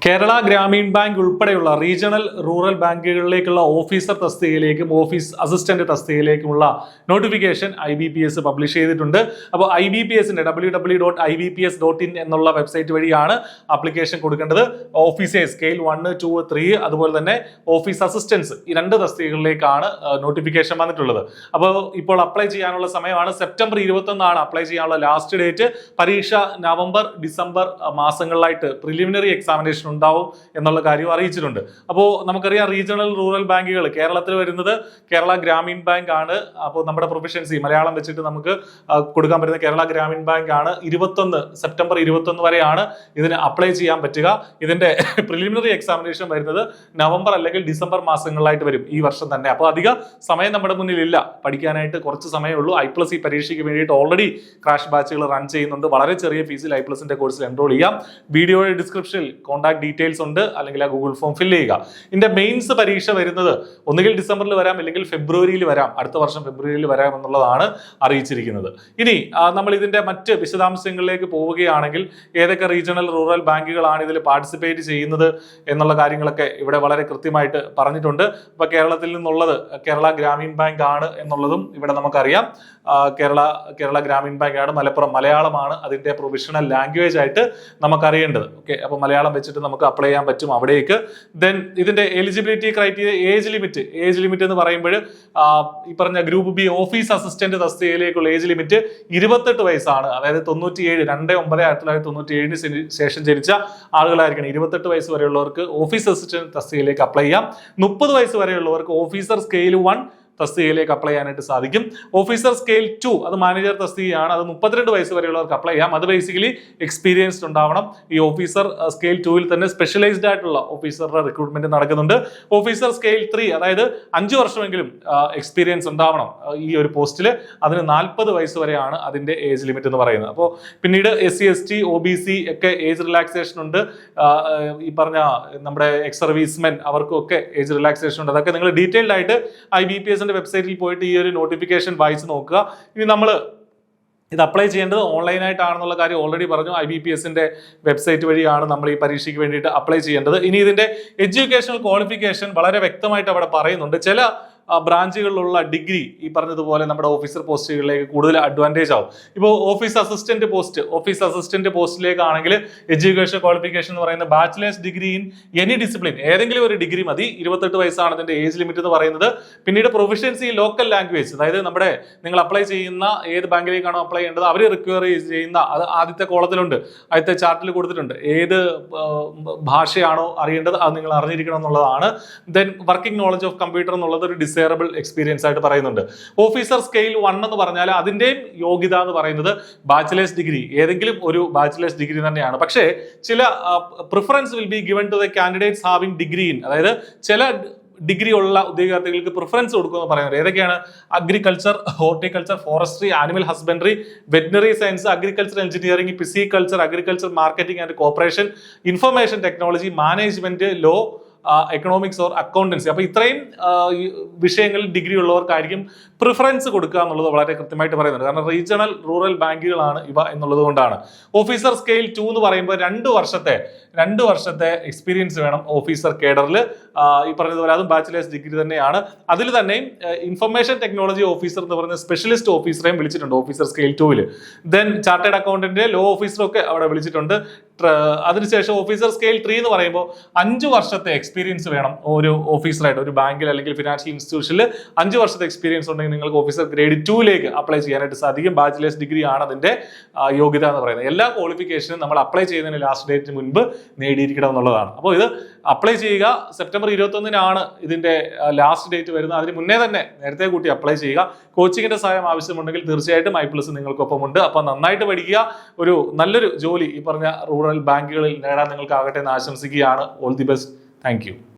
Kerala Gramin bank ഉൾപ്പെടെയുള്ള regional rural ബാങ്കുകളിലേക്കുള്ള officer തസ്തികയിലേക്കും ഓഫീസ് അസിസ്റ്റന്റ് തസ്തികയിലേക്കുമുള്ള നോട്ടിഫിക്കേഷൻ IBPS പബ്ലിഷ് ചെയ്തിട്ടുണ്ട്. അപ്പോൾ IBPSന്റെ www.ibps.in എന്നുള്ള വെബ്സൈറ്റ് വഴിയാണ് ആപ്ലിക്കേഷൻ കൊടുക്കേണ്ടത്. ഓഫീസേഴ്സ് സ്കെയിൽ 1, 2, 3 അതുപോലെ തന്നെ ഓഫീസ് അസിസ്റ്റൻസ് ഈ 2 തസ്തികകളിലേക്കാണ് നോട്ടിഫിക്കേഷൻ വന്നിട്ടുള്ളത്. അപ്പോൾ ഇപ്പോൾ അപ്ലൈ ചെയ്യാനുള്ള സമയമാണ്. സെപ്റ്റംബർ 21 അപ്ലൈ ചെയ്യാനുള്ള ലാസ്റ്റ് ഡേറ്റ്. പരീക്ഷ നവംബർ, ഡിസംബർ മാസങ്ങളിലായിട്ട് പ്രിലിമിനറി എക്സാമിനേഷൻ ഉണ്ടാവും എന്നുള്ള കാര്യം അറിയിച്ചിട്ടുണ്ട്. അപ്പോൾ നമുക്കറിയാം റീജിയണൽ റൂറൽ ബാങ്കുകൾ കേരളത്തിൽ വരുന്നത് കേരള ഗ്രാമീൺ ബാങ്ക് ആണ്. അപ്പോൾ നമ്മുടെ പ്രൊഫഷൻസി മലയാളം വെച്ചിട്ട് നമുക്ക് കൊടുക്കാൻ പറ്റുന്ന കേരള ഗ്രാമീൺ ബാങ്ക് ആണ്. സെപ്റ്റംബർ 21 വരെയാണ് ഇതിന് അപ്ലൈ ചെയ്യാൻ പറ്റുക. ഇതിന്റെ പ്രിലിമിനറി എക്സാമിനേഷൻ വരുന്നത് നവംബർ അല്ലെങ്കിൽ ഡിസംബർ മാസങ്ങളിലായിട്ട് വരും ഈ വർഷം തന്നെ. അപ്പോൾ അധിക സമയം നമ്മുടെ മുന്നിലില്ല, പഠിക്കാനായിട്ട് കുറച്ച് സമയമേ ഉള്ളൂ. I+E പരീക്ഷയ്ക്ക് വേണ്ടിയിട്ട് ഓൾറെഡി ക്രാഷ് ബാച്ചുകൾ റൺ ചെയ്യുന്നുണ്ട്. വളരെ ചെറിയ ഫീസിൽ I+ന്റെ കോഴ്സിൽ എൻറോൾ ചെയ്യാം. വീഡിയോയുടെ ഡിസ്ക്രിപ്ഷനിൽ കോൺടാക്ട് ഡീറ്റെയിൽസ് ഉണ്ട്, അല്ലെങ്കിൽ ആ ഗൂഗിൾ ഫോം ഫില്ല് ചെയ്യുക. ഇതിന്റെ മെയിൻസ് പരീക്ഷ വരുന്നത് ഒന്നുകിൽ ഡിസംബറിൽ വരാം, അല്ലെങ്കിൽ ഫെബ്രുവരിയിൽ വരാം, അടുത്ത വർഷം ഫെബ്രുവരിയിൽ വരാം എന്നുള്ളതാണ് അറിയിച്ചിരിക്കുന്നത്. ഇനി നമ്മൾ ഇതിന്റെ മറ്റ് വിശദാംശങ്ങളിലേക്ക് പോവുകയാണെങ്കിൽ ഏതൊക്കെ റീജിയണൽ റൂറൽ ബാങ്കുകളാണ് ഇതിൽ പാർട്ടിസിപ്പേറ്റ് ചെയ്യുന്നത് എന്നുള്ള കാര്യങ്ങളൊക്കെ ഇവിടെ വളരെ കൃത്യമായിട്ട് പറഞ്ഞിട്ടുണ്ട്. ഇപ്പൊ കേരളത്തിൽ നിന്നുള്ളത് കേരള ഗ്രാമീൺ ബാങ്ക് ആണ് എന്നുള്ളതും ഇവിടെ നമുക്കറിയാം. കേരള ഗ്രാമീൺ ബാങ്ക് ആണ്. മലയാളമാണ് അതിന്റെ പ്രൊവിഷണൽ ലാംഗ്വേജ് ആയിട്ട് നമുക്കറിയേണ്ടത്. ഓക്കെ, അപ്പൊ മലയാളം വെച്ചിട്ട് നമുക്ക് അപ്ലൈ ചെയ്യാൻ പറ്റും അവിടേക്ക്. ദെൻ ഇതിന്റെ എലിജിബിലിറ്റി ക്രൈറ്റീരിയ, ഏജ് ലിമിറ്റ് എന്ന് പറയുമ്പോൾ ഈ പറഞ്ഞ ഗ്രൂപ്പ് ബി ഓഫീസ് അസിസ്റ്റന്റ് തസ്തികയിലേക്കുള്ള ഏജ് ലിമിറ്റ് 28 വയസ്സാണ്. അതായത് 2/9/1997 ശേഷം ജനിച്ച ആളുകളായിരിക്കണം. 28 വയസ്സ് വരെയുള്ളവർക്ക് ഓഫീസ് അസിസ്റ്റന്റ് തസ്തികയിലേക്ക് അപ്ലൈ ചെയ്യാം. 30 വയസ്സ് വരെയുള്ളവർക്ക് ഓഫീസർ സ്കെയിൽ 1 തസ്തികയിലേക്ക് അപ്ലൈ ചെയ്യാനായിട്ട് സാധിക്കും. ഓഫീസർ സ്കെയിൽ 2 അത് മാനേജർ തസ്തികയാണ്. അത് 32 വയസ്സ് വരെയുള്ളവർക്ക് അപ്ലൈ ചെയ്യാം. അത് ബേസിക്കലി എക്സ്പീരിയൻസ്ഡ് ഉണ്ടാവണം. ഈ ഓഫീസർ സ്കെയിൽ 2 തന്നെ സ്പെഷ്യലൈസ്ഡ് ആയിട്ടുള്ള ഓഫീസറുടെ റിക്രൂട്ട്മെന്റ് നടക്കുന്നുണ്ട്. ഓഫീസർ സ്കെയിൽ 3 അതായത് 5 വർഷമെങ്കിലും എക്സ്പീരിയൻസ് ഉണ്ടാവണം ഈ ഒരു പോസ്റ്റിൽ. അതിന് 40 വയസ്സ് വരെയാണ് അതിന്റെ ഏജ് ലിമിറ്റ് എന്ന് പറയുന്നത്. അപ്പോൾ പിന്നീട് SC ST OBC ഒക്കെ ഏജ് റിലാക്സേഷൻ ഉണ്ട്. ഈ പറഞ്ഞ നമ്മുടെ എക്സ് സർവീസ്മെൻ അവർക്കും ഒക്കെ ഏജ് റിലാക്സേഷൻ ഉണ്ട്. അതൊക്കെ നിങ്ങൾ ഡീറ്റെയിൽഡ് ആയിട്ട് IBPS വെബ്സൈറ്റിൽ പോയിട്ട് ഈ ഒരു നോട്ടിഫിക്കേഷൻ വായിച്ച് നോക്കുക. ഇനി നമ്മൾ ഇത് അപ്ലൈ ചെയ്യേണ്ടത് ഓൺലൈനായിട്ടാണെന്നുള്ള കാര്യം ഓൾറെഡി പറഞ്ഞു. IBPSന്റെ വെബ്സൈറ്റ് വഴിയാണ് നമ്മൾ ഈ പരീക്ഷയ്ക്ക് വേണ്ടിയിട്ട് അപ്ലൈ ചെയ്യേണ്ടത്. ഇനി ഇതിന്റെ എഡ്യൂക്കേഷണൽ ക്വാളിഫിക്കേഷൻ വളരെ വ്യക്തമായിട്ട് അവിടെ പറയുന്നുണ്ട്. ചില ബ്രാഞ്ചുകളിലുള്ള ഡിഗ്രി ഈ പറഞ്ഞതുപോലെ നമ്മുടെ ഓഫീസർ പോസ്റ്റുകളിലേക്ക് കൂടുതൽ അഡ്വാൻറ്റേജ് ആവും. ഇപ്പോൾ ഓഫീസ് അസിസ്റ്റന്റ് പോസ്റ്റിലേക്കാണെങ്കിൽ എഡ്യൂക്കേഷൻ ക്വാളിഫിക്കേഷൻ എന്ന് പറയുന്ന bachelors degree in any discipline, ഏതെങ്കിലും ഒരു ഡിഗ്രി മതി. 28 വയസ്സാണ് അതിന്റെ ഏജ് ലിമിറ്റ് എന്ന് പറയുന്നത്. പിന്നീട് പ്രൊഫഷൻസി ലോക്കൽ ലാംഗ്വേജ്, അതായത് നിങ്ങൾ അപ്ലൈ ചെയ്യുന്ന ഏത് ബാങ്കിലേക്കാണോ അപ്ലൈ ചെയ്യേണ്ടത് അവർ റിക്വയർ ചെയ്യുന്ന, അത് ആദ്യത്തെ കോളത്തിലുണ്ട്, ആദ്യത്തെ ചാർട്ടിൽ കൊടുത്തിട്ടുണ്ട്, ഏത് ഭാഷയാണോ അറിയേണ്ടത് അത് നിങ്ങൾ അറിഞ്ഞിരിക്കണം എന്നുള്ളതാണ്. Then working knowledge of computer എന്നുള്ളത് ഒരു ഡിസൈറബിൾ എക്സ്പീരിയൻസ് ആയിട്ട് പറയുന്നുണ്ട്. ഓഫീസർ സ്കെയിൽ 1 എന്ന് പറഞ്ഞാൽ അതിന്റെയും യോഗ്യത എന്ന് പറയുന്നത് ബാച്ചിലേഴ്സ് ഡിഗ്രി, ഏതെങ്കിലും ഒരു ബാച്ചിലേഴ്സ് ഡിഗ്രി തന്നെയാണ്. പക്ഷേ ചില preference will be given to the candidates having degree in, അതായത് ചില ഡിഗ്രി ഉള്ള ഉദ്യോഗാർത്ഥികൾക്ക് പ്രിഫറൻസ് കൊടുക്കുമെന്ന് പറയുന്നത്. ഏതൊക്കെയാണ്? Agriculture, horticulture, forestry, animal husbandry, veterinary science, agriculture engineering, pisciculture, agriculture marketing and corporation, information technology, management, law, economics or accountancy. അപ്പൊ ഇത്രയും വിഷയങ്ങളിൽ ഡിഗ്രി ഉള്ളവർക്കായിരിക്കും പ്രിഫറൻസ് കൊടുക്കുക എന്നുള്ളത് വളരെ കൃത്യമായിട്ട് പറയുന്നുണ്ട്. കാരണം റീജിയണൽ റൂറൽ ബാങ്കുകളാണ് ഇവ എന്നുള്ളത് കൊണ്ടാണ്. ഓഫീസർ സ്കെയിൽ 2 എന്ന് പറയുമ്പോൾ 2 വർഷത്തെ എക്സ്പീരിയൻസ് വേണം ഓഫീസർ കേഡറിൽ. ഈ പറഞ്ഞതുപോലെ അതും ബാച്ചിലേഴ്സ് ഡിഗ്രി തന്നെയാണ്. അതിൽ തന്നെയും ഇൻഫർമേഷൻ ടെക്നോളജി ഓഫീസർ എന്ന് പറയുന്ന സ്പെഷ്യലിസ്റ്റ് ഓഫീസറെയും വിളിച്ചിട്ടുണ്ട് ഓഫീസർ സ്കെയിൽ 2-ൽ. ദെൻ ചാർട്ടേഡ് അക്കൗണ്ടന്റ്, ലോ ഓഫീസറൊക്കെ അവിടെ വിളിച്ചിട്ടുണ്ട്. അതിനുശേഷം ഓഫീസർ സ്കെയിൽ 3 എന്ന് പറയുമ്പോൾ 5 വർഷത്തെ എക്സ്പീരിയൻസ് വേണം ഒരു ഓഫീസറായിട്ട്. ഒരു ബാങ്കിൽ അല്ലെങ്കിൽ ഫിനാൻഷ്യൽ ഇൻസ്റ്റിറ്റ്യൂഷനിൽ 5 വർഷത്തെ എക്സ്പീരിയൻസ് ഉണ്ടെങ്കിൽ നിങ്ങൾക്ക് ഓഫീസർ ഗ്രേഡ് 2-ലേക്ക് അപ്ലൈ ചെയ്യാനായിട്ട് സാധിക്കും. ബാച്ചിലേഴ്സ് ഡിഗ്രി ആണ് അതിന്റെ യോഗ്യത എന്ന് പറയുന്നത്. എല്ലാ ക്വാളിഫിക്കേഷനും നമ്മൾ അപ്ലൈ ചെയ്യുന്നതിന് ലാസ്റ്റ് ഡേറ്റിന് മുൻപ് നേടിയിരിക്കണം എന്നുള്ളതാണ്. അപ്പോൾ ഇത് അപ്ലൈ ചെയ്യുക. സെപ്റ്റംബർ 21 ഇതിന്റെ ലാസ്റ്റ് ഡേറ്റ് വരുന്നത്. അതിന് മുന്നേ തന്നെ നേരത്തെ കൂട്ടി അപ്ലൈ ചെയ്യുക. കോച്ചിങ്ങിന്റെ സഹായം ആവശ്യമുണ്ടെങ്കിൽ തീർച്ചയായിട്ടും I+ നിങ്ങൾക്കൊപ്പം ഉണ്ട്. അപ്പോൾ നന്നായിട്ട് പഠിക്കുക. ഒരു നല്ലൊരു ജോലി ഈ പറഞ്ഞ റൂറൽ ബാങ്കുകളിൽ നേടാൻ നിങ്ങൾക്കാകട്ടെ എന്ന് ആശംസിക്കുകയാണ്. All the best. Thank you.